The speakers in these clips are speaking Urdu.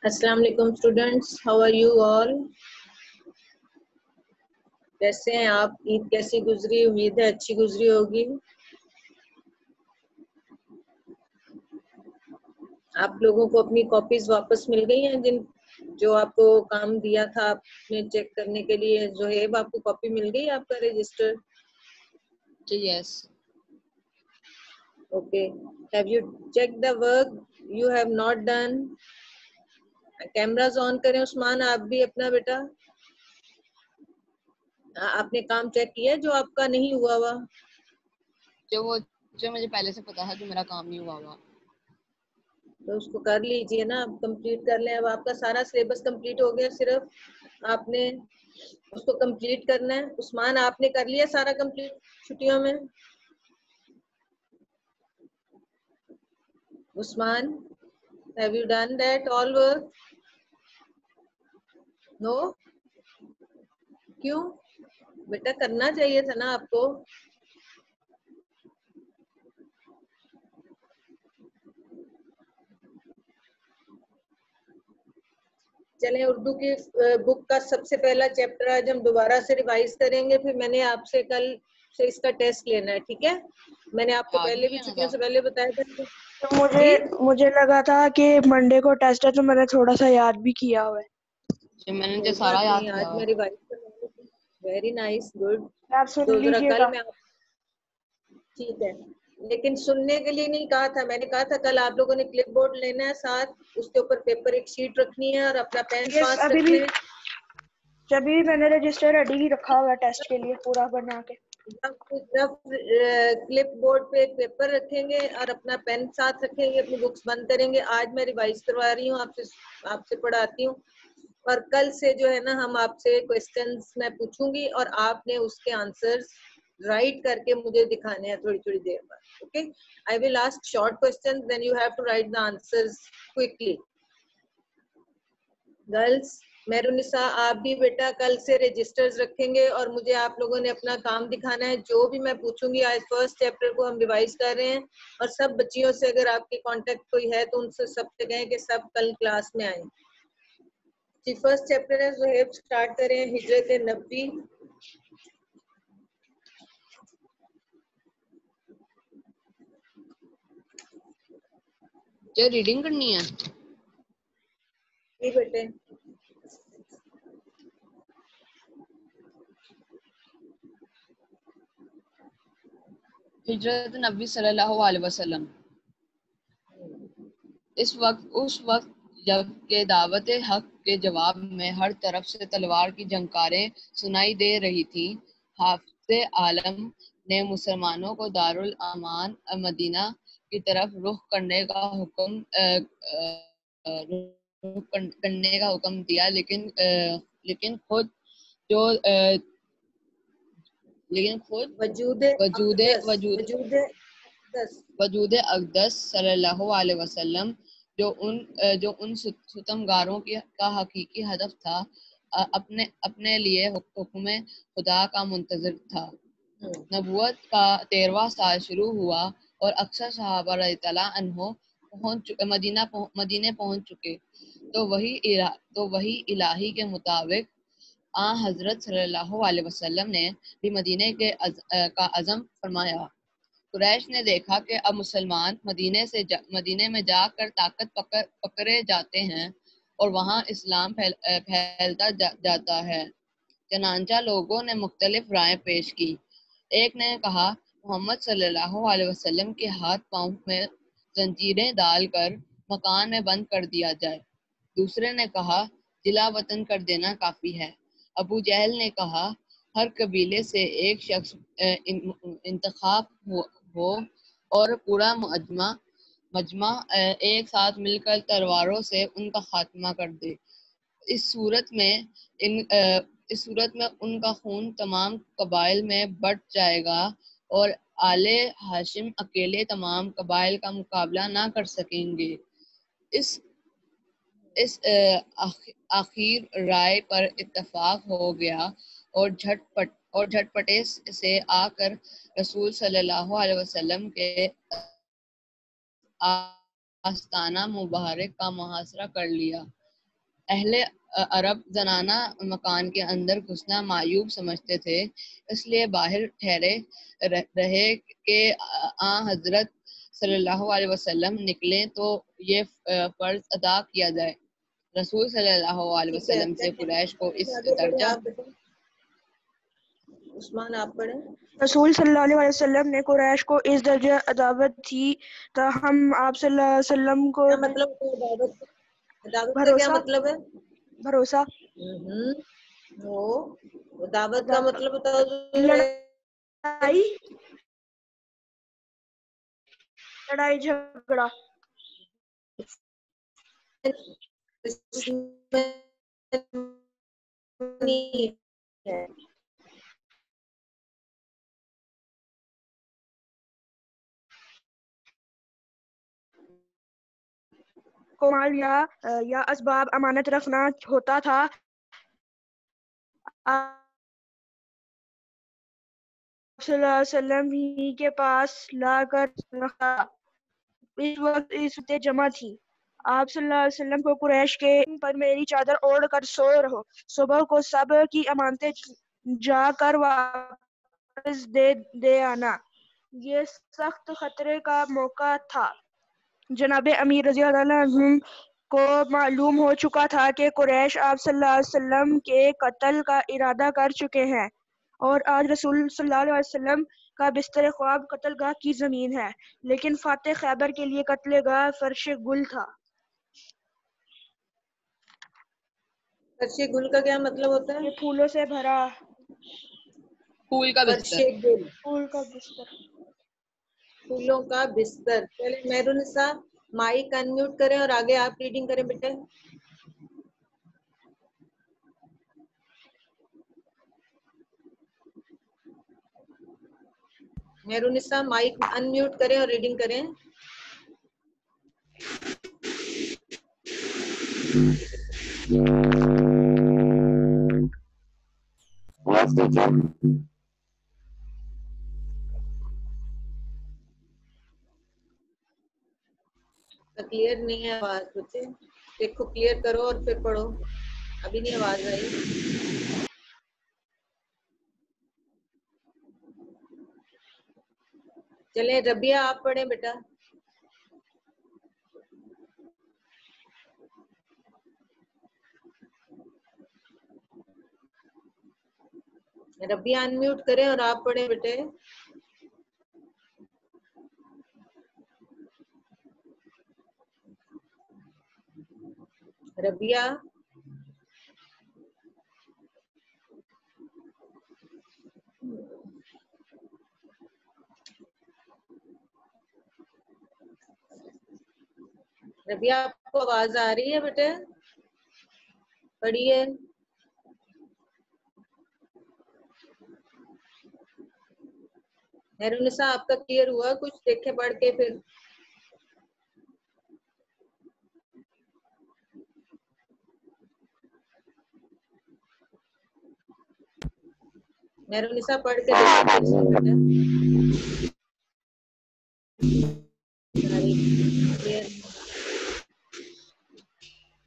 السلام علیکم students, how are you all? کیسے ہیں آپ؟ عید کیسی گزری؟ امید ہے اچھی گزری ہوگی۔ آپ لوگوں کو اپنی کاپیز واپس مل گئی ہیں؟ جو آپ کو کام دیا تھا آپ نے چیک کرنے کے لیے، زہیب آپ کو کاپی مل گئی آپ کا register? Yes. Okay. Have you check the work you have not done? Cameras on کریں عثمان، آپ بھی اپنا بیٹا۔ آپ نے کام چیک کیا جو آپ کا نہیں ہوا ہوا؟ جو مجھے پہلے سے پتا ہے کہ میرا کام نہیں ہوا ہوا، تو اس کو کر لیجئے نا، اب کمپلیٹ کر لیں۔ اب آپ کا سارا سلیبس کمپلیٹ ہو گیا، صرف آپ نے اس کو کمپلیٹ کرنا ہے۔ عثمان آپ نے کر لیا سارا کمپلیٹ چھٹیوں میں؟ عثمان have you done that all work? No? کیوں بیٹا؟ کرنا چاہیے تھا نا آپ کو۔ چلیں اردو کی بک کا سب سے پہلا چیپٹر آج ہم دوبارہ سے ریوائز کریں گے، پھر میں نے آپ سے کل سے اس کا ٹیسٹ لینا ہے، ٹھیک ہے؟ میں نے آپ کو پہلے بھی چھٹیوں سے پہلے بتایا تھا۔ مجھے لگا تھا کہ منڈے کو ٹیسٹ ہے تو میں نے تھوڑا سا یاد بھی کیا ہوا ہے۔ میں نے کوئی سارا بات یاد نہیں، کیا آج ہوا میں ہے. ریوائز کروں گی۔ Very nice, good. آپ سن تو ذرا لیجیے کل گا۔ میں ٹھیک ہے، لیکن سننے کے لیے نہیں کہا تھا، میں نے کہا تھا کل آپ لوگوں نے کلپ بورڈ لینا ہے ساتھ، اس کے اوپر پیپر ایک شیٹ رکھنی ہے اور اپنا پین پاس ابھی رکھنے بھی جبھی میں نے رجسٹر ریڈی ہی رکھا ہوا ہے ٹیسٹ کے لیے پورا بنا کے۔ جب کلپ بورڈ پہ ایک پیپر رکھیں گے اور اپنا پین ساتھ رکھیں گے، اپنی بکس بند کریں گے۔ آج میں ریوائز کروا رہی ہوں، آپ سے پڑھاتی ہوں، اور کل سے جو ہے نا ہم آپ سے کوسچنز میں پوچھوں گی اور آپ نے اس کے آنسرز رائٹ کر کے مجھے دکھانے ہیں تھوڑی تھوڑی دیر بعد۔ Okay, I will ask short questions, then you have to write the answers quickly. Girls, میرونسا آپ بھی بیٹا کل سے رجسٹرز رکھیں گے اور مجھے آپ لوگوں نے اپنا کام دکھانا ہے، جو بھی میں پوچھوں گی۔ آج فرسٹ چیپٹر کو ہم ریوائز کر رہے ہیں، اور سب بچیوں سے اگر آپ کے کانٹیکٹ کوئی ہے تو ان سے سب سے کہیں کہ سب کل کلاس میں آئیں۔ جی فرسٹ چیپٹر ہے، زہیب سٹارٹ کریں، ہجرت نبی۔ جو ریڈنگ کرنی ہے جی بیٹے۔ ہجرت نبی صلی اللہ علیہ وسلم۔ اس وقت جب کہ دعوت حق کے جواب میں ہر طرف سے تلوار کی جھنکاریں سنائی دے رہی تھی، حافظ عالم نے مسلمانوں کو دارالامان مدینہ کی طرف رخ کرنے کا حکم دیا، لیکن خود وجود اقدس صلی اللہ علیہ وسلم جو ان ستمگاروں کا حقیقی ہدف تھا، اپنے لیے حکم خدا کا منتظر تھا۔ نبوت کا 13واں سال شروع ہوا اور اکثر صحابہ رضی اللہ عنہ مدینے پہنچ چکے، تو وہی الہی کے مطابق حضرت صلی اللہ علیہ وسلم نے بھی مدینے کا عزم فرمایا۔ قریش نے دیکھا کہ اب مسلمان مدینے میں جا کر طاقت پکڑے جاتے ہیں اور وہاں اسلام پھیلتا جاتا ہے، چنانچہ لوگوں نے مختلف رائے پیش کی۔ ایک نے کہا محمد صلی اللہ علیہ وسلم کے ہاتھ پاؤں میں زنجیریں ڈال کر مکان میں بند کر دیا جائے۔ دوسرے نے کہا جلا وطن کر دینا کافی ہے۔ ابو جہل نے کہا ہر قبیلے سے ایک شخص انتخاب ہو اور پورا مجمع ایک ساتھ مل کر تلواروں سے ان کا خاتمہ کر دے۔ اس صورت میں ان کا خون تمام قبائل میں بٹ جائے گا اور آل ہاشم اکیلے تمام قبائل کا مقابلہ نہ کر سکیں گے۔ اس آخر رائے پر اتفاق ہو گیا اور جھٹپٹے سے آ کر رسول صلی اللہ علیہ وسلم کے آستانہ مبارک کا محاصرہ کر لیا۔ اہل عرب زنانہ مکان کے اندر گھسنا معیوب سمجھتے تھے، اس لیے باہر ٹھہرے رہے کہ حضرت صلی اللہ علیہ وسلم نکلیں تو یہ فرض ادا کیا جائے۔ رسول صلی اللہ علیہ ٹھیک ہے، وسلم سے قریش کو اس آگے پڑھیں درجہ آپ بیٹا، عثمان آپ پڑھیں۔ رسول صلی اللہ علیہ وسلم نے قریش کو اس درجہ عداوت تھی تاہم آپ صلی اللہ علیہ وسلم کو کیا مطلب ہوتا ہے عداوت کا؟ عداوت کا کیا بھروسہ مطلب ہے؟ بھروسہ وہ عداوت کا مطلب ہوتا ہے لڑائی لڑائی جھگڑا کو مال یا اسباب امانت رکھنا ہوتا تھا۔ آپ صلی اللہ علیہ وسلم ہی کے پاس لا کر رکھا۔ اس وقت جمع تھی۔ آپ صلی اللہ علیہ وسلم کو قریش کے پر میری چادر اوڑھ کر سوئے رہو، صبح کو سب کی امانتیں جا کر واپس دے آنا۔ یہ سخت خطرے کا موقع تھا۔ جناب امیر رضی اللہ عنہ کو معلوم ہو چکا تھا کہ قریش آپ صلی اللہ علیہ وسلم کے قتل کا ارادہ کر چکے ہیں، اور آج رسول صلی اللہ علیہ وسلم کا بستر خواب قتل گاہ کی زمین ہے، لیکن فاتح خیبر کے لیے قتل گاہ فرش گل تھا۔ فرش گل کا کیا مطلب ہوتا ہے؟ یہ پھولوں سے بھرا پھول کا فرش بستر۔ گل، پھول کا بستر۔ پھولوں کا بستر۔ چلے مہرالنساء مائک انمیوٹ کریں اور آگے آپ ریڈنگ کریں بیٹے۔ مہرالنساء مائک انمیوٹ کریں اور ریڈنگ کریں۔ کلیئر نہیں ہے آواز بچے، دیکھو کلیئر کرو اور پھر پڑھو، ابھی نہیں آواز آئی۔ چلیں ربیہ آپ پڑھیں بیٹا۔ ربیہ انمیوٹ کریں اور آپ پڑھیں بیٹے۔ ربیہ ربیہ آپ کو آواز آ رہی ہے بیٹے؟ پڑھیے۔ مہرالنساء آپ کا کلیئر ہوا کچھ؟ دیکھیں پڑھ کے پھر۔ مہرالنساء پڑھ کے دیکھیں پھر سے بیٹا۔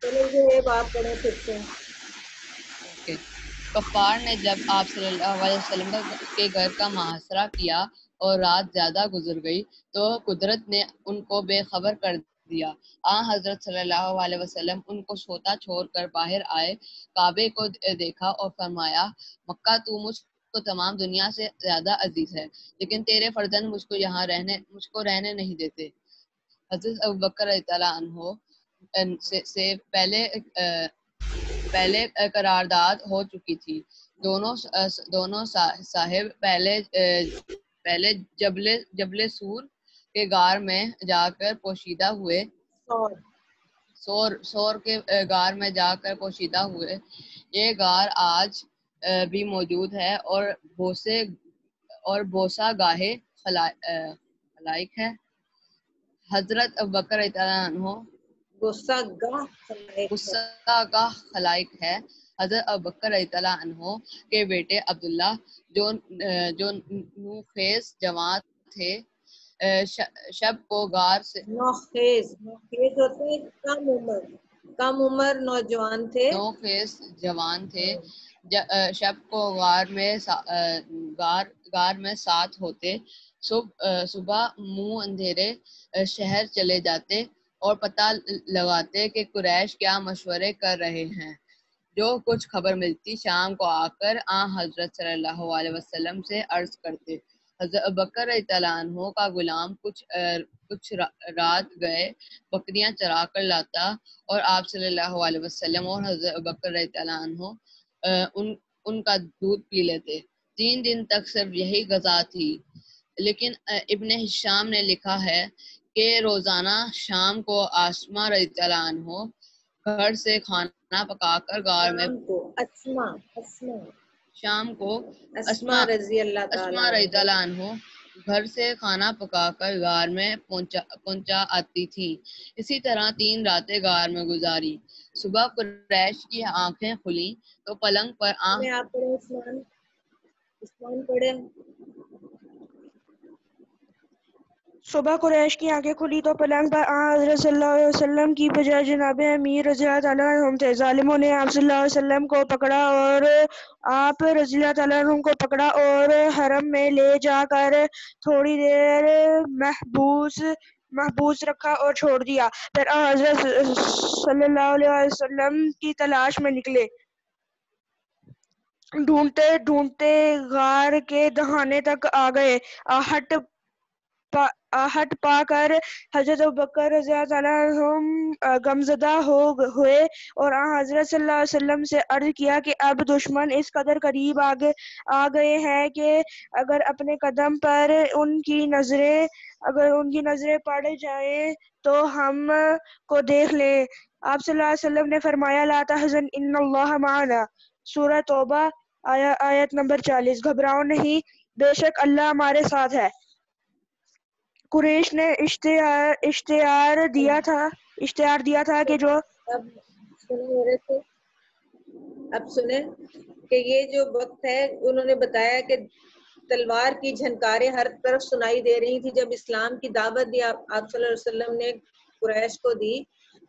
چلیں آپ پڑھیں پھر سے۔ کفار نے جب آپ صلی اللہ علیہ وسلم کے گھر کا محاصرہ کیا اور رات زیادہ گزر گئی تو قدرت نے ان کو بے خبر کر دیا۔ حضرت صلی اللہ علیہ وسلم ان کو سوتا چھوڑ کر باہر آئے، کعبے کو دیکھا اور فرمایا، مکہ تو مجھ کو تمام دنیا سے زیادہ عزیز ہے، لیکن تیرے فرزند مجھ کو رہنے نہیں دیتے۔ حضرت ابوبکر رضی اللہ عنہ سے پہلے قرارداد ہو چکی تھی۔ دونوں صاحب پہلے جبل سور کے غار میں جا کر پوشیدہ ہوئے، سور کے غار میں جا کر پوشیدہ ہوئے۔ یہ غار آج بھی موجود ہے اور بوسہ گاہے خلائق ہے۔ حضرت ابوبکر رضی اللہ عنہ غصہ گاہ خلائق ہے۔ حضرت ابوبکر رضی اللہ عنہ کے بیٹے عبداللہ جو نوخیز جوان تھے، شب کو غار سے نوخیز ہوتے ہیں کم عمر، کم عمر نوجوان تھے، نو فیس جوان تھے، شب کو غار میں ساتھ ہوتے، صبح منہ اندھیرے شہر چلے جاتے اور پتہ لگاتے کہ قریش کیا مشورے کر رہے ہیں۔ جو کچھ خبر ملتی شام کو آ کر حضرت صلی اللہ علیہ وسلم سے عرض کرتے۔ حضرت بکر رضی اللہ عنہ کا غلام کچھ رات گئے بکریاں چرا کر لاتا اور آپ صلی اللہ علیہ وسلم اور حضرت بکر رضی اللہ عنہ ان کا دودھ پی لیتے۔ 3 دن تک صرف یہی غذا تھی، لیکن ابن ہشام نے لکھا ہے کہ روزانہ شام کو آسما رضی اللہ عنہ گھر سے کھانا پکا کر غار میں شام کو اسما رضی اللہ عنہ گھر سے کھانا پکا کر غار میں پہنچا آتی تھی۔ اسی طرح 3 راتیں غار میں گزاری۔ صبح قریش کی آنکھیں کھلی تو پلنگ پر صبح قریش کی آنکھیں کھلی تو پلنگ پر حضرت صلی اللہ علیہ وسلم کی بجائے جناب امیر رضی اللہ تعالیٰ عنہ تھے۔ ظالموں نے آپ صلی اللہ علیہ وسلم کو پکڑا اور آپ رضی اللہ تعالیٰ عنہ کو پکڑا اور حرم میں لے جا کر تھوڑی دیر محبوس رکھا اور چھوڑ دیا۔ پھر حضرت صلی اللہ علیہ وسلم کی تلاش میں نکلے۔ ڈھونڈتے ڈھونڈتے غار کے دہانے تک آ گئے۔ آہٹ پا کر حضرت ابوبکر رضی اللہ تعالیٰ عنہ غمزدہ ہوئے اور حضرت صلی اللہ علیہ وسلم سے عرض کیا کہ اب دشمن اس قدر قریب آ گئے ہیں کہ اگر اپنے قدم پر ان کی نظریں پڑ جائیں تو ہم کو دیکھ لیں۔ آپ صلی اللہ علیہ وسلم نے فرمایا لا تحزن ان اللہ معنا، سورہ توبہ آیت نمبر 40۔ گھبراؤ نہیں، بے شک اللہ ہمارے ساتھ ہے۔ قریش نے اشتہار دیا تھا کہ جو اب سنیں کہ یہ جو وقت ہے انہوں نے بتایا کہ تلوار کی جھنکاریں ہر طرف سنائی دے رہی تھی۔ جب اسلام کی دعوت دی آپ صلی اللہ علیہ وسلم نے قریش کو دی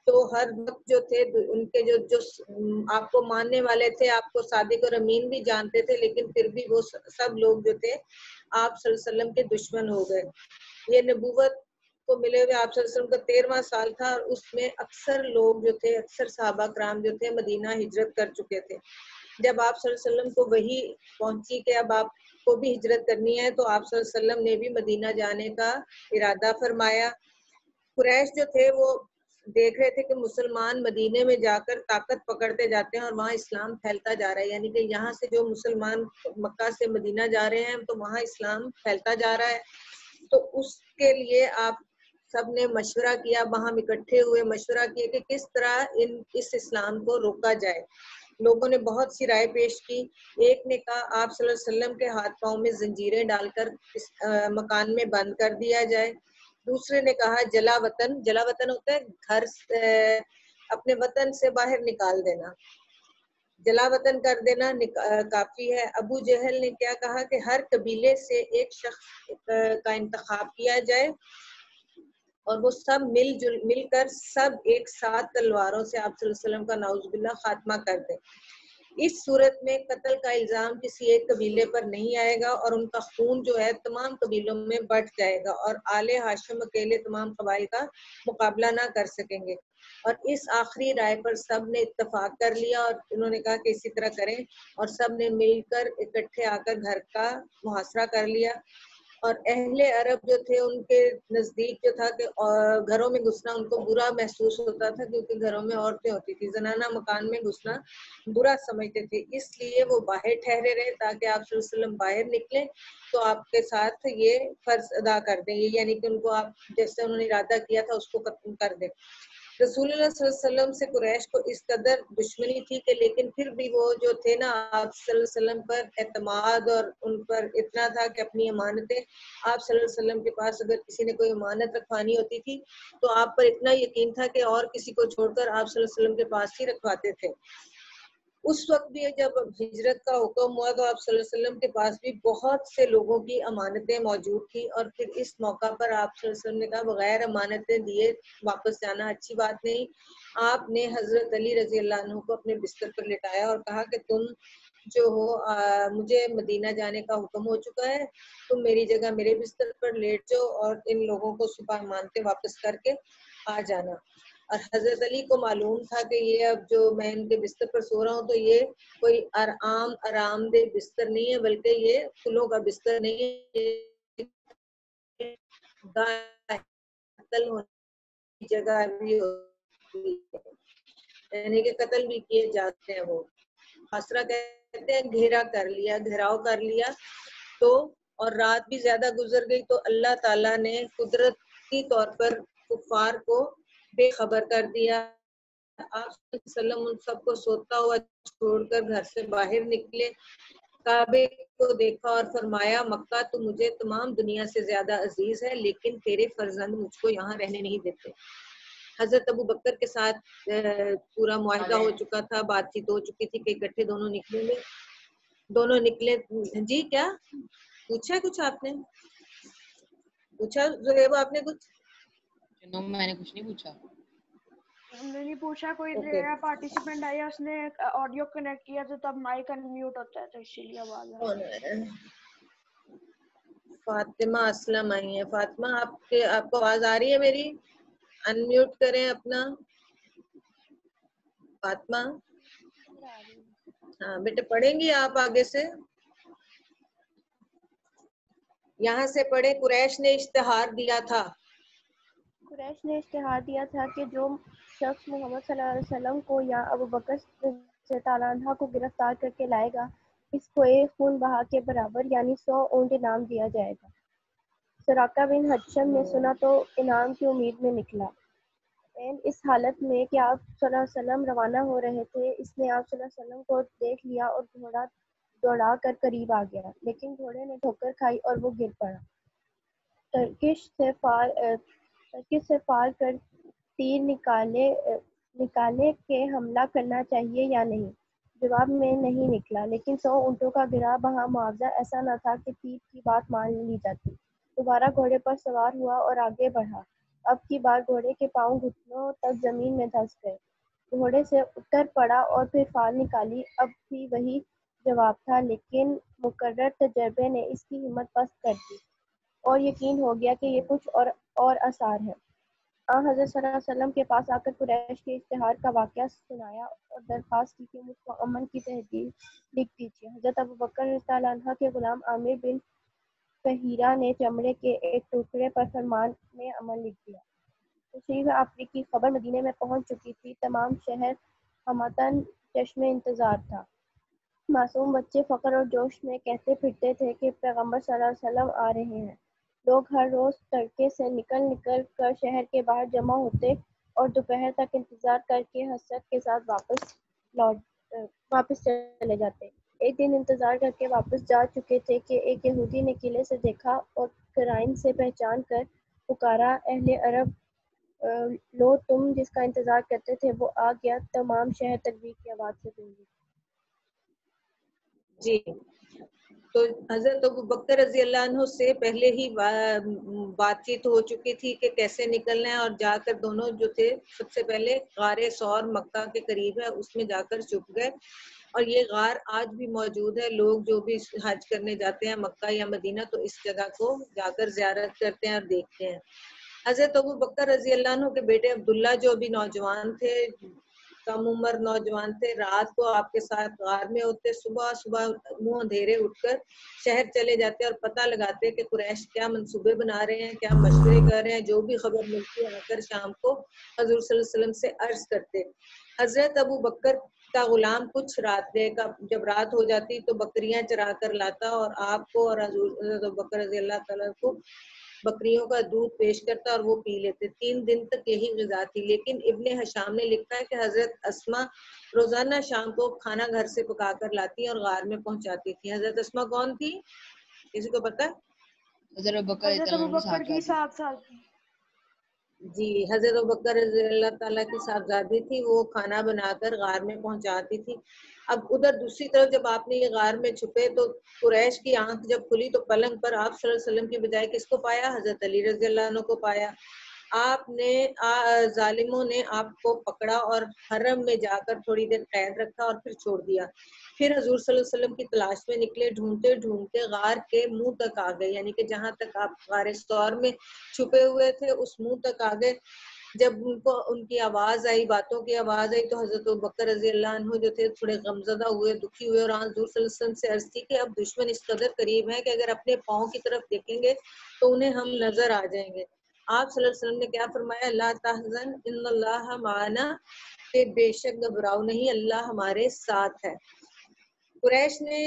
تو ہر وقت جو تھے ان کے جو آپ کو ماننے والے تھے، آپ کو صادق اور امین بھی جانتے تھے، لیکن پھر بھی وہ سب لوگ جو تھے آپ صلی اللہ علیہ وسلم کے دشمن ہو گئے۔ یہ نبوت کو ملے ہوئے آپ صلی اللہ علیہ وسلم کا 13واں سال تھا اور اس میں اکثر لوگ جو تھے، اکثر صحابہ کرام جو تھے مدینہ ہجرت کر چکے تھے۔ جب آپ صلی اللہ علیہ وسلم کو وحی پہنچی کہ اب آپ کو بھی ہجرت کرنی ہے تو آپ صلی اللہ علیہ وسلم نے بھی مدینہ جانے کا ارادہ فرمایا۔ قریش جو تھے وہ دیکھ رہے تھے کہ مسلمان مدینے میں جا کر طاقت پکڑتے جاتے ہیں اور وہاں اسلام پھیلتا جا رہا ہے، یعنی کہ یہاں سے جو مسلمان مکہ سے مدینہ جا رہے ہیں تو وہاں اسلام پھیلتا جا رہا ہے۔ تو اس کے لیے آپ سب نے مشورہ کیا، وہاں اکٹھے ہوئے مشورہ کیا کہ کس طرح اس اسلام کو روکا جائے۔ لوگوں نے بہت سی رائے پیش کی۔ ایک نے کہا آپ صلی اللہ علیہ وسلم کے ہاتھ پاؤں میں زنجیریں ڈال کر اس مکان میں بند کر دیا جائے۔ دوسرے نے کہا جلا وطن ہوتا ہے گھر اپنے وطن سے باہر نکال دینا، جلا وطن کر دینا کافی ہے۔ ابو جہل نے کیا کہا کہ ہر قبیلے سے ایک شخص کا انتخاب کیا جائے اور وہ سب مل کر سب ایک ساتھ تلواروں سے آپ صلی اللہ علیہ وسلم کا نعوذ باللہ خاتمہ کر دیں۔ اس صورت میں قتل کا الزام کسی ایک قبیلے پر نہیں آئے گا اور ان کا خون جو ہے تمام قبیلوں میں بٹ جائے گا اور آل ہاشم اکیلے تمام قبائل کا مقابلہ نہ کر سکیں گے۔ اور اس آخری رائے پر سب نے اتفاق کر لیا اور انہوں نے کہا کہ اسی طرح کریں اور سب نے مل کر اکٹھے آ کر گھر کا محاصرہ کر لیا۔ اور اہل عرب جو تھے ان کے نزدیک جو تھا کہ گھروں میں گھسنا ان کو برا محسوس ہوتا تھا، کیونکہ گھروں میں عورتیں ہوتی تھی، زنانہ مکان میں گھسنا برا سمجھتے تھے، اس لیے وہ باہر ٹھہرے رہے تاکہ آپ صلی اللہ علیہ وسلم باہر نکلیں تو آپ کے ساتھ یہ فرض ادا کر دیں، یعنی کہ ان کو آپ جیسے انہوں نے ارادہ کیا تھا اس کو ختم کر دیں۔ رسول اللہ صلی اللہ علیہ وسلم سے قریش کو اس قدر دشمنی تھی کہ لیکن پھر بھی وہ جو تھے نا آپ صلی اللہ علیہ وسلم پر اعتماد اور ان پر اتنا تھا کہ اپنی امانتیں آپ صلی اللہ علیہ وسلم کے پاس اگر کسی نے کوئی امانت رکھوانی ہوتی تھی تو آپ پر اتنا یقین تھا کہ اور کسی کو چھوڑ کر آپ صلی اللہ علیہ وسلم کے پاس ہی رکھواتے تھے۔ اس وقت بھی جب ہجرت کا حکم ہوا تو آپ صلی اللہ علیہ وسلم کے پاس بھی بہت سے لوگوں کی امانتیں موجود تھیں، اور پھر اس موقع پر آپ صلی اللہ علیہ وسلم نے کہا بغیر امانتیں دیے واپس جانا اچھی بات نہیں. آپ نے حضرت علی رضی اللہ عنہ کو اپنے بستر پر لٹایا اور کہا کہ تم جو ہو مجھے مدینہ جانے کا حکم ہو چکا ہے، تم میری جگہ میرے بستر پر لیٹ جاؤ اور ان لوگوں کو صبح امانتیں واپس کر کے آ جانا. اور حضرت علی کو معلوم تھا کہ یہ اب جو میں ان کے بستر پر سو رہا ہوں تو یہ کوئی آرام دہ بستر نہیں ہے، بلکہ یہ پھولوں کا بستر نہیں ہے، قتل ہونے کی جگہ بھی ہوتی ہے، یعنی کہ قتل بھی کیے جاتے ہیں. وہ حسرہ کہتے ہیں گھیرا کر لیا، گھیراؤ کر لیا. تو اور رات بھی زیادہ گزر گئی تو اللہ تعالیٰ نے قدرتی طور پر کفار کو بے خبر کر دیا. آپ صلی اللہ علیہ وسلم ان سب کو سوتا ہوا چھوڑ کر گھر سے باہر نکلے، کعبے کو دیکھا اور فرمایا مکہ تو مجھے تمام دنیا سے زیادہ عزیز ہے، لیکن تیرے فرزند مجھ کو یہاں رہنے نہیں دیتے. حضرت ابو بکر کے ساتھ پورا معاہدہ ہو چکا تھا، بات چیت ہو چکی تھی کہ اکٹھے دونوں نکلیں گے. دونوں نکلے. جی کیا پوچھا کچھ آپ نے؟ پوچھا زہیبہ آپ نے کچھ؟ میں نے کچھ نہیں پوچھا. ہم نے نہیں پوچھا. کوئی اوکے. نیا پارٹیسپینٹ آیا، اس نے آڈیو کنیکٹ کیا تو تب مائک انمیوٹ ہوتا ہے تو اسی لیے آواز آ رہی ہے. فاطمہ اسلم آئی ہیں. فاطمہ آپ کو آواز آ رہی ہے میری؟ انمیوٹ کریں اپنا. فاطمہ ہاں بیٹے پڑھیں گی آپ آگے سے؟ یہاں سے پڑھے. قریش نے اشتہار دیا تھا. قریش نے اشتہار دیا تھا کہ جو شخص محمد صلی اللہ علیہ وسلم کو یا ابو بکر رضی اللہ عنہ کو گرفتار کر کے لائے گا، اس کو ایک خون بہا کے برابر یعنی 100 اونٹ انعام دیا جائے گا. سراقہ بن حشم نے سنا تو انعام کی امید میں نکلا. اس حالت میں کہ آپ صلی اللہ علیہ وسلم روانہ ہو رہے تھے، اس نے آپ صلی اللہ علیہ وسلم کو دیکھ لیا اور گھوڑا دوڑا کر قریب آ گیا، لیکن گھوڑے نے ٹھوکر کھائی اور وہ گر پڑا. ترکش سے فار کر تیر نکالے کہ حملہ کرنا چاہیے یا نہیں. جواب میں نہیں نکلا، لیکن 100 اونٹوں کا گرا بہا معاوضہ ایسا نہ تھا کہ تیر کی بات مان لی جاتی. دوبارہ گھوڑے پر سوار ہوا اور آگے بڑھا. اب کی بار گھوڑے کے پاؤں گھٹنوں تک زمین میں دھنس گئے. گھوڑے سے اتر پڑا اور پھر فال نکالی. اب بھی وہی جواب تھا، لیکن مکرر تجربے نے اس کی ہمت پست کر دی اور یقین ہو گیا کہ یہ کچھ اور آثار ہے. حضرت صلی اللہ علیہ وسلم کے پاس آ کر قریش کے اشتہار کا واقعہ سنایا اور درخواست کی کہ مجھ کو امن کی تحریر لکھ دیجیے. حضرت ابو بکر رضی اللہ عنہ کے غلام عامر بن فہیرہ نے چمڑے کے ایک ٹکڑے پر فرمان میں عمل لکھ دیا. تشریف آوری کی خبر مدینے میں پہنچ چکی تھی. تمام شہر ہمتاً چشم انتظار تھا. معصوم بچے فخر اور جوش میں کہتے پھرتے تھے کہ پیغمبر صلی اللہ علیہ وسلم آ رہے ہیں. لوگ ہر روز تڑکے سے نکل کر شہر کے باہر جمع ہوتے اور دوپہر تک انتظار کر کے حسرت کے ساتھ واپس چلے جاتے. ایک دن انتظار کر کے واپس جا چکے تھے کہ ایک یہودی نے قلعے سے دیکھا اور قرائن سے پہچان کر پکارا، اہل عرب لو تم جس کا انتظار کرتے تھے وہ آ گیا. تمام شہر تکبیر کی آواز سے گونجے. جی تو حضرت ابو بکر رضی اللہ عنہ سے پہلے ہی بات چیت ہو چکی تھی کہ کیسے نکلنا ہے، اور جا کر دونوں جو تھے سب سے پہلے غار ثور مکہ کے قریب ہے اس میں جا کر چھپ گئے. اور یہ غار آج بھی موجود ہے. لوگ جو بھی حج کرنے جاتے ہیں مکہ یا مدینہ تو اس جگہ کو جا کر زیارت کرتے ہیں اور دیکھتے ہیں. حضرت ابو بکر رضی اللہ عنہ کے بیٹے عبداللہ جو بھی نوجوان تھے، کم عمر نوجوان تھے، رات کو آپ کے ساتھ غار میں ہوتے. صبح منہ اندھیرے اٹھ کر شہر چلے جاتے اور پتہ لگاتے کہ قریش کیا منصوبے بنا رہے ہیں، کیا مشورے کر رہے ہیں. جو بھی خبر ملتی ہے آ کر شام کو حضور صلی اللہ علیہ وسلم سے عرض کرتے. حضرت ابو بکر کا غلام کچھ رات دے کا جب رات ہو جاتی تو بکریاں چرا کر لاتا اور آپ کو اور حضرت ابو بکر رضی اللہ تعالیٰ کو بکریوں کا دودھ پیش کرتا اور وہ پی لیتے. 3 دن تک یہی غذا تھی. لیکن ابن حشام نے لکھا ہے کہ حضرت اسما روزانہ شام کو کھانا گھر سے پکا کر لاتی اور غار میں پہنچاتی تھی. حضرت اسما کون تھی؟ کسی کو پتا؟ حضرت ابو بکر حضرت ابو بکر کی 7 سال کی. جی حضرت ابوبکر رضی اللہ تعالیٰ کی صاحبزادی تھی، وہ کھانا بنا کر غار میں پہنچاتی تھی. اب ادھر دوسری طرف جب آپ نے یہ غار میں چھپے تو قریش کی آنکھ جب کھلی تو پلنگ پر آپ صلی اللہ علیہ وسلم کی بجائے کس کو پایا؟ حضرت علی رضی اللہ عنہ کو پایا. آپ نے ظالموں نے آپ کو پکڑا اور حرم میں جا کر تھوڑی دیر قید رکھا اور پھر چھوڑ دیا. پھر حضور صلی اللہ علیہ وسلم کی تلاش میں نکلے، ڈھونڈتے ڈھونڈتے غار کے منہ تک آ گئے، یعنی کہ جہاں تک آپ غار ثور میں چھپے ہوئے تھے اس منہ تک آ گئے. جب ان کو ان کی آواز آئی، باتوں کی آواز آئی، تو حضرت ابوبکر رضی اللہ عنہ جو تھے تھوڑے غمزدہ ہوئے، دکھی ہوئے، اور حضور صلی اللہ علیہ وسلم سے عرض کی کہ اب دشمن اس قدر قریب ہے کہ اگر اپنے پاؤں کی طرف دیکھیں گے تو انہیں ہم نظر آ جائیں گے. آپ صلی اللہ علیہ وسلم نے کیا فرمایا؟ لا تحزن ان اللہ معنا، کہ بے شک گھبراؤ نہیں، اللہ ہمارے ساتھ ہے. قریش نے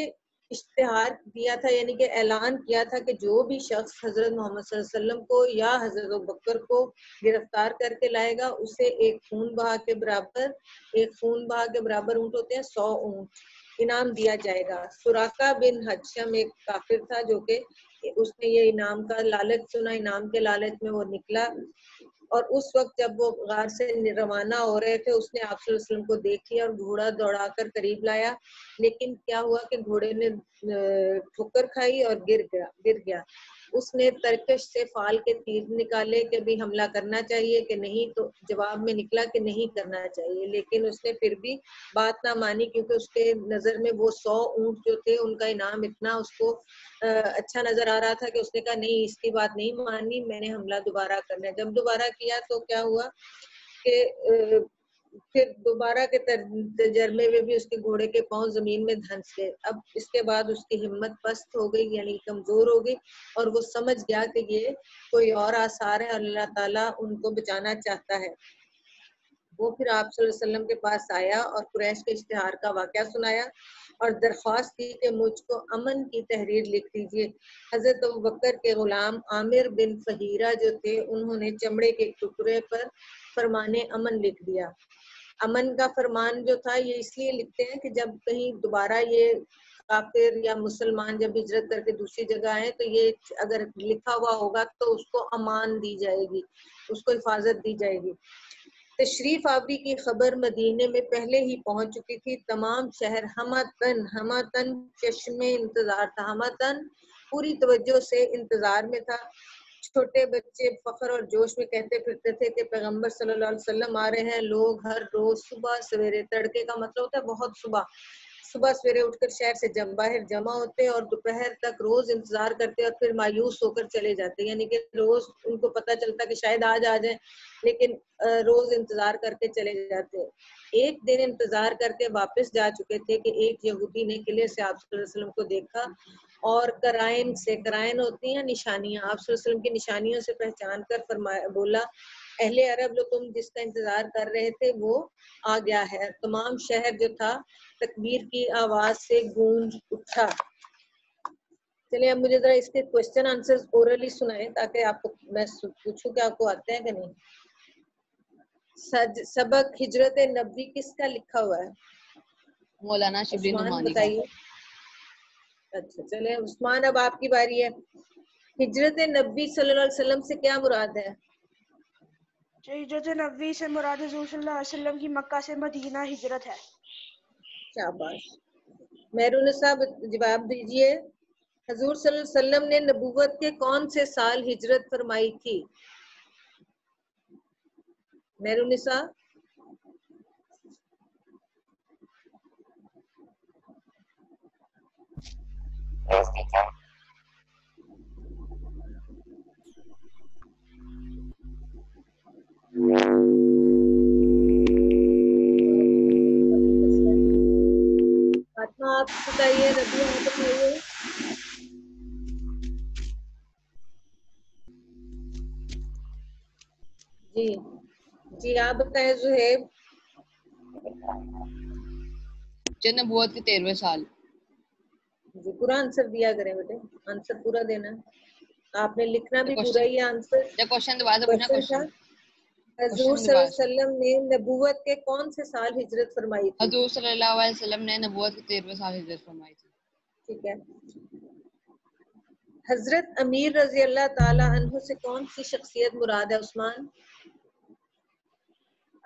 اشتہار دیا تھا، یعنی کہ اعلان کیا تھا کہ جو بھی شخص حضرت محمد صلی اللہ علیہ وسلم کو یا حضرت ابوبکر کو گرفتار کر کے لائے گا اسے ایک خون بہا کے برابر اونٹ ہوتے ہیں 100 اونٹ انعام دیا جائے گا. سراقہ بن حشم ایک کافر تھا جو کہ اس نے یہ انعام کا لالچ سنا، انعام کے لالچ میں وہ نکلا، اور اس وقت جب وہ غار سے روانہ ہو رہے تھے اس نے آپ صلی اللہ علیہ وسلم کو دیکھ لیا اور گھوڑا دوڑا کر قریب لایا، لیکن کیا ہوا کہ گھوڑے نے ٹھوکر کھائی اور گر گیا. اس نے ترکش سے فال کے تیر نکالے کہ بھی حملہ کرنا چاہیے کہ نہیں، تو جواب میں نکلا کہ نہیں کرنا چاہیے، لیکن اس نے پھر بھی بات نہ مانی کیونکہ اس کے نظر میں وہ 100 اونٹ جو تھے ان کا انعام اتنا اس کو اچھا نظر آ رہا تھا کہ اس نے کہا نہیں، اس کی بات نہیں مانی، میں نے حملہ دوبارہ کرنا ہے. جب دوبارہ کیا تو کیا ہوا کہ پھر دوبارہ کے تجربے میں بھی اس کے گھوڑے کے پاؤں زمین میں دھنس گئے. اب اس کے بعد اس کی ہمت پست ہو گئی، یعنی کمزور ہو گئی، اور وہ سمجھ گیا کہ یہ کوئی اور آثار ہے، اللہ تعالیٰ ان کو بچانا چاہتا ہے. وہ پھر آپ صلی اللہ علیہ وسلم کے پاس آیا اور قریش کے اشتہار کا واقعہ سنایا اور درخواست کی کہ مجھ کو امن کی تحریر لکھ دیجیے. حضرت ابوبکر کے غلام عامر بن فہیرہ جو تھے انہوں نے چمڑے کے ٹکڑے پر فرمان امن لکھ دیا. امن کا فرمان جو تھا یہ اس لیے لکھتے ہیں کہ جب کہیں دوبارہ یہ کافر یا مسلمان جب ہجرت کر کے دوسری جگہ آئے تو یہ اگر لکھا ہوا ہوگا تو اس کو امان دی جائے گی، اس کو حفاظت دی جائے گی. تشریف آوری کی خبر مدینے میں پہلے ہی پہنچ چکی تھی. تمام شہر ہمتن چشم انتظار تھا، ہمتن پوری توجہ سے انتظار میں تھا. چھوٹے بچے فخر اور جوش میں کہتے پھرتے تھے کہ پیغمبر صلی اللہ علیہ وسلم آ رہے ہیں. لوگ ہر روز صبح سویرے، تڑکے کا مطلب ہوتا ہے بہت صبح سویرے اٹھ کر شہر سے باہر جمع ہوتے اور دوپہر تک روز انتظار کرتے اور پھر مایوس ہو کر چلے جاتے، یعنی کہ روز ان کو پتہ چلتا کہ شاید آج آ جائیں لیکن روز انتظار کر کے چلے جاتے. ایک دن انتظار کر کے واپس جا چکے تھے کہ ایک یہودی نے قلعے سے آپ صلی اللہ علیہ وسلم کو دیکھا اور کرائن ہوتی ہیں نشانیاں، آپ صلی اللہ علیہ وسلم کی نشانیوں سے پہچان کر بولا اہل عرب لو، تم جس کا انتظار کر رہے تھے وہ آ گیا ہے. تمام شہر جو تھا تکبیر کی آواز سے گونج اٹھا. چلیے اب مجھے ذرا اس کے کوشچن آنسر اورلی سنائیں تاکہ آپ کو میں پوچھوں کہ آپ کو آتے ہیں کہ نہیں. سبق ہجرت نبوی کس کا لکھا ہوا ہے؟ مولانا شبلی عثمان نعمانی کا. بتائیے. اچھا چلے عثمان اب آپ کی باری ہے. ہجرت نبوی صلی اللہ علیہ وسلم سے کیا مراد ہے؟ ہجرت نبوی سے مراد حضور صلی اللہ علیہ وسلم کی مکہ سے مدینہ ہجرت ہے. شاباش. مہرون صاحب جواب دیجئے. حضور صلی اللہ علیہ وسلم نے نبوت کے کون سے سال ہجرت فرمائی تھی؟ مہرون صاحب. فاطمہ آپ بتائیے، ربیہ آپ بتائیے. جی آپ بتائیں زہیب. نبوت کے 13ویں سال. جی پورا آنسر دیا کریں بیٹے، آنسر پورا دینا. آپ نے لکھنا بھی پورا ہی آنسر. کوشچن دوبارہ پوچھنا. کوشچن تھا حضور صلی اللہ علیہ وسلم نے نبوت کے کون سے سال ہجرت فرمائی تھی؟ حضور صلی اللہ علیہ وسلم نے نبوت کے 13ویں سال ہجرت فرمائی تھی. ٹھیک ہے. حضرت امیر رضی اللہ تعالی عنہ سے کون سی شخصیت مراد ہے عثمان؟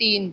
3।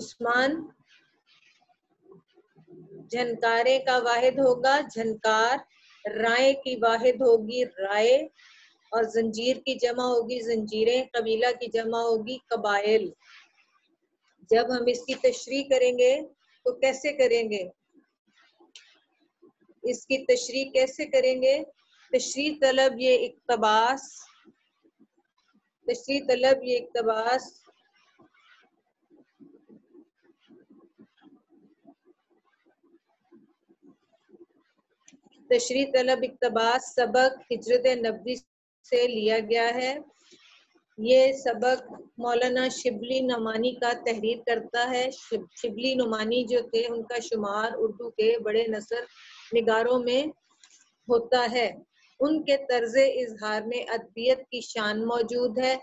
عثمان جھنکارے کا واحد ہوگا جھنکار، رائے کی واحد ہوگی رائے، اور زنجیر کی جمع ہوگی زنجیریں، قبیلہ کی جمع ہوگی قبائل۔ جب ہم اس کی تشریح کریں گے تو کیسے کریں گے؟ اس کی تشریح کیسے کریں گے؟ تشریح طلب یہ اقتباس، تشریح طلب یہ اقتباس تشریح طلب اقتباس سبق ہجرت نبوی سے لیا گیا ہے۔ یہ سبق مولانا شبلی نعمانی کا تحریر کرتا ہے۔ شبلی نعمانی جو تھے ان کا شمار اردو کے بڑے نثر نگاروں میں ہوتا ہے۔ ان کے طرز اظہار میں ادبیت کی شان موجود ہے۔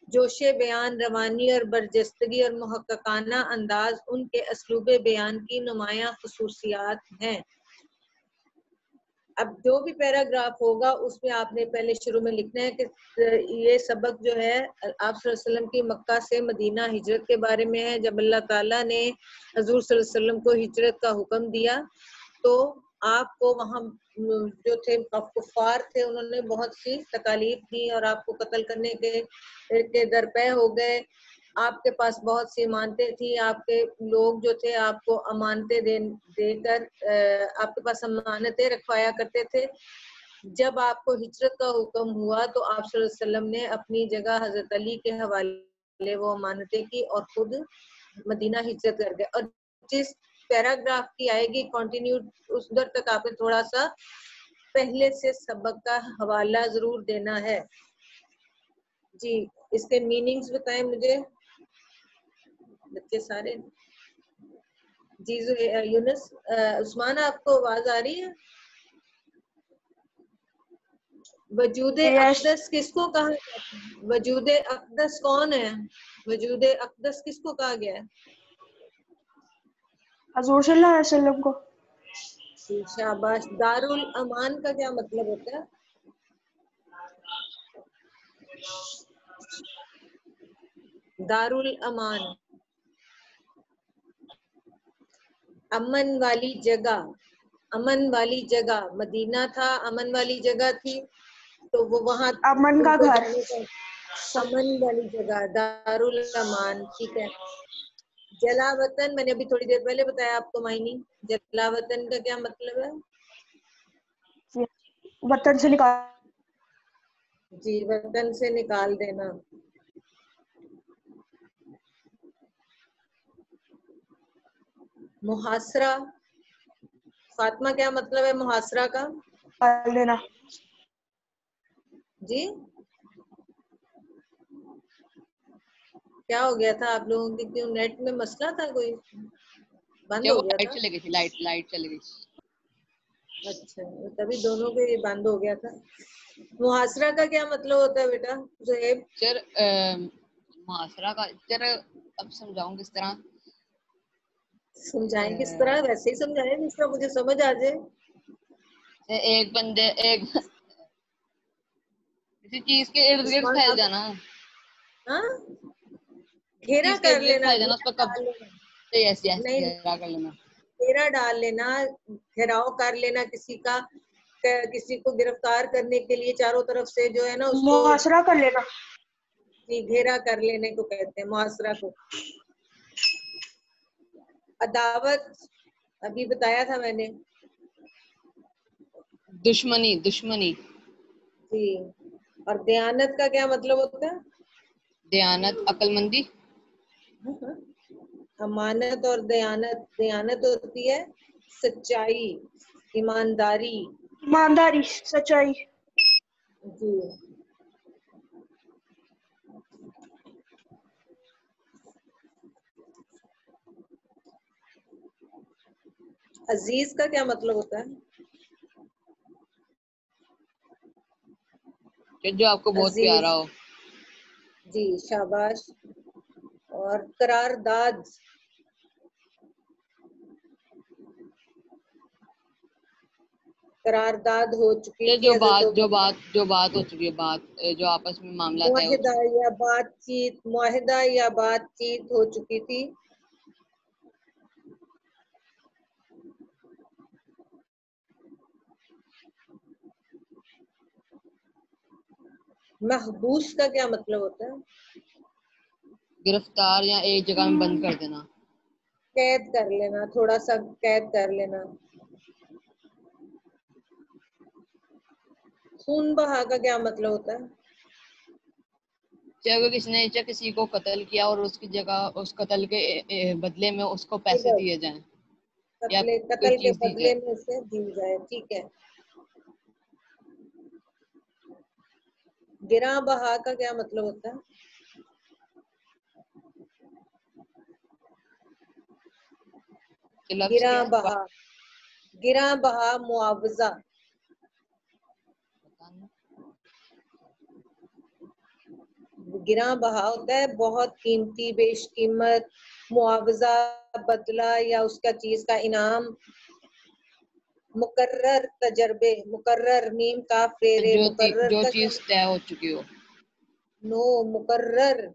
جوش بیان، روانی اور برجستگی اور محققانہ انداز ان کے اسلوب بیان کی نمایاں خصوصیات ہیں۔ اب جو بھی پیراگراف ہوگا اس میں آپ نے پہلے شروع میں لکھنا ہے کہ یہ سبق جو ہے آپ صلی اللہ علیہ وسلم کی مکہ سے مدینہ ہجرت کے بارے میں ہے۔ جب اللہ تعالیٰ نے حضور صلی اللہ علیہ وسلم کو ہجرت کا حکم دیا تو آپ کو وہاں جو تھے کفار تھے انہوں نے بہت سی تکالیف دی اور آپ کو قتل کرنے کے درپے ہو گئے۔ آپ کے پاس بہت سی امانتیں تھیں، آپ کے لوگ جو تھے آپ کو امانتیں دے کر آپ کے پاس امانتیں رکھوایا کرتے تھے۔ جب آپ کو ہجرت کا حکم ہوا تو آپ صلی اللہ علیہ وسلم نے اپنی جگہ حضرت علی کے حوالے وہ امانتیں کی اور خود مدینہ ہجرت کر گئے۔ اور جس پیراگراف کی آئے گی کنٹینیو اس در تک آپ نے تھوڑا سا پہلے سے سبق کا حوالہ ضرور دینا ہے۔ جی اس کے میننگز بتائیں مجھے بچے سارے۔ جی یونس عثمان آپ کو آواز آ رہی ہے؟ وجود اقدس کس کو کہا گیا ہے؟ وجود اقدس کون ہے؟ وجود اقدس کس کو کہا گیا ہے؟ حضور صلی اللہ علیہ وسلم کو۔ شاباش۔ دارالامان کا کیا مطلب ہوتا ہے؟ دارالامان امن والی جگہ، امن والی جگہ۔ مدینہ تھا، امن والی جگہ تھی تو وہ وہاں امن کا گھر، امن والی جگہ دارالامان۔ ٹھیک ہے۔ جلا وطن میں نے ابھی تھوڑی دیر پہلے بتایا آپ کو معنی۔ جلا وطن کا کیا مطلب ہے؟ وطن سے نکال، جی وطن سے نکال دینا۔ محاصرہ فاطمہ کیا مطلب ہے محاصرہ کا؟ نکال دینا۔ جی کیا ہو گیا تھا آپ لوگوں کی؟ کیوں نیٹ میں مسئلہ تھا کوئی؟ بند ہو گیا لائٹ تھا؟ چلی گئی تھی، لائٹ چلی گئی۔ اچھا تبھی دونوں کے یہ بند ہو گیا تھا۔ محاصرہ کا کیا مطلب ہوتا ہے بیٹا زہیب؟ سر محاصرہ کا سر اب سمجھاؤں کس طرح؟ سمجھائیں کس طرح؟ ویسے ہی سمجھائیں جس طرح مجھے سمجھ آ جائے۔ ایک بندے کسی چیز کے ارد گرد عثمان پھیل آپ جانا، ہاں گھیرا چیز کے کر ارد گرد لینا، پھیل جانا، اس گھیرا پر کب ڈال لینا۔ یس نہیں گھیرا کر لینا۔ گھیرا ڈال لینا، گھیراؤ کر لینا کسی کا، کسی کو گرفتار کرنے کے لیے چاروں طرف سے جو ہے نا اس کو محاصرہ کر لینا۔ جی گھیرا کر لینے کو کہتے ہیں محاصرہ کو۔ عداوت ابھی بتایا تھا میں نے۔ دشمنی جی اور دیانت کا کیا مطلب ہوتا ہے؟ دیانت عقل مندی۔ امانت اور دیانت ہوتی ہے سچائی، ایمانداری۔ ایمانداری، سچائی۔ جی عزیز کا کیا مطلب ہوتا ہے؟ کہ جو آپ کو بہت عزیز پیارا ہو۔ جی شاباش۔ اور قرارداد ہو چکی کہ تھی حضرت جو بات ہو چکی ہے، بات جو آپس میں معاملہ طے ہو چکے، معاہدہ یا بات چیت ہو چکی تھی محبوس کا کیا مطلب ہوتا ہے؟ گرفتار یا ایک جگہ میں بند کر دینا. قید کر لینا، تھوڑا سا قید کر لینا. خون بہا کا کیا مطلب ہوتا ہے؟ اگر کسی نے کسی کو قتل کیا اور اس کی جگہ اس قتل کے بدلے میں اس کو پیسے دیے جائیں یا کوئی قتل کے چیز دی بدلے جائے. میں اسے دی جائے. ٹھیک ہے. گراں بہا کا کیا مطلب ہوتا ہے؟ لفظ گراں کیا ہے؟ بہا، گراں بہا معاوضہ. گراں بہا ہوتا ہے بہت قیمتی، بیش قیمت، معاوضہ بدلہ یا اس کا چیز کا انعام. مقرر تجربے، مقرر میم کاف ریرے، مقرر جو کا کیا چیز طے ہو چکی ہو. نو مقرر،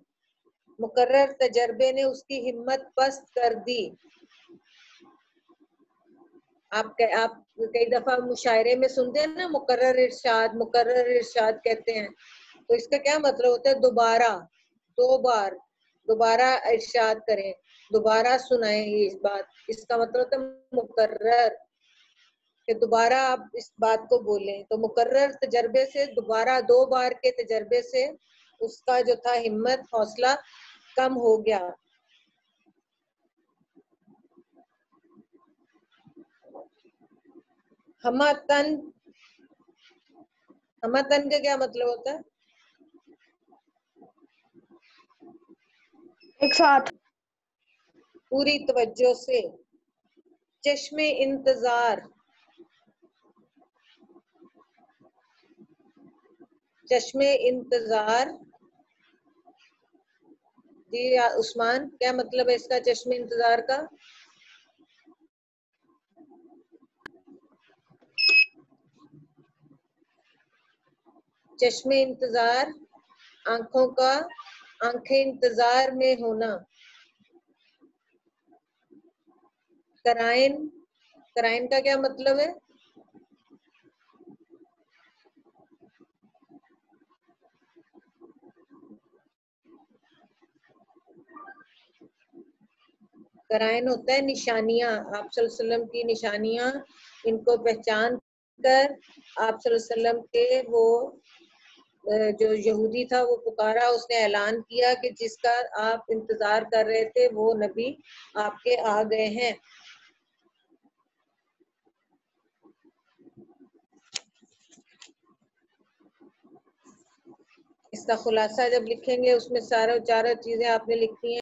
مقرر تجربے نے اس کی ہمت پست کر دی. آپ کئی دفعہ مشاعرے میں سنتے ہیں نا مقرر ارشاد، مقرر ارشاد کہتے ہیں، تو اس کا کیا مطلب ہوتا ہے؟ دوبارہ، دو بار دوبارہ ارشاد کریں، دوبارہ سنائیں یہ بات. اس کا مطلب ہوتا ہے مقرر، کہ دوبارہ آپ اس بات کو بولیں. تو مقرر تجربے سے، دوبارہ دو بار کے تجربے سے اس کا جو تھا ہمت، حوصلہ کم ہو گیا. ہمتن، ہمتن کا کیا مطلب ہوتا ہے؟ ایک ساتھ. پوری توجہ سے. چشم انتظار، چشم انتظار. جی عثمان، کیا مطلب ہے اس کا چشم انتظار کا؟ چشم انتظار، آنکھوں کا، آنکھیں انتظار میں ہونا. کرائن، کرائن کا کیا مطلب ہے؟ کرائن ہوتا ہے نشانیاں، آپ صلی اللہ علیہ وسلم کی نشانیاں. ان کو پہچان کر آپ صلی اللہ علیہ وسلم کے وہ جو یہودی تھا وہ پکارا، اس نے اعلان کیا کہ جس کا آپ انتظار کر رہے تھے وہ نبی آپ کے آ گئے ہیں. اس کا خلاصہ جب لکھیں گے اس میں چاروں چیزیں آپ نے لکھنی ہیں.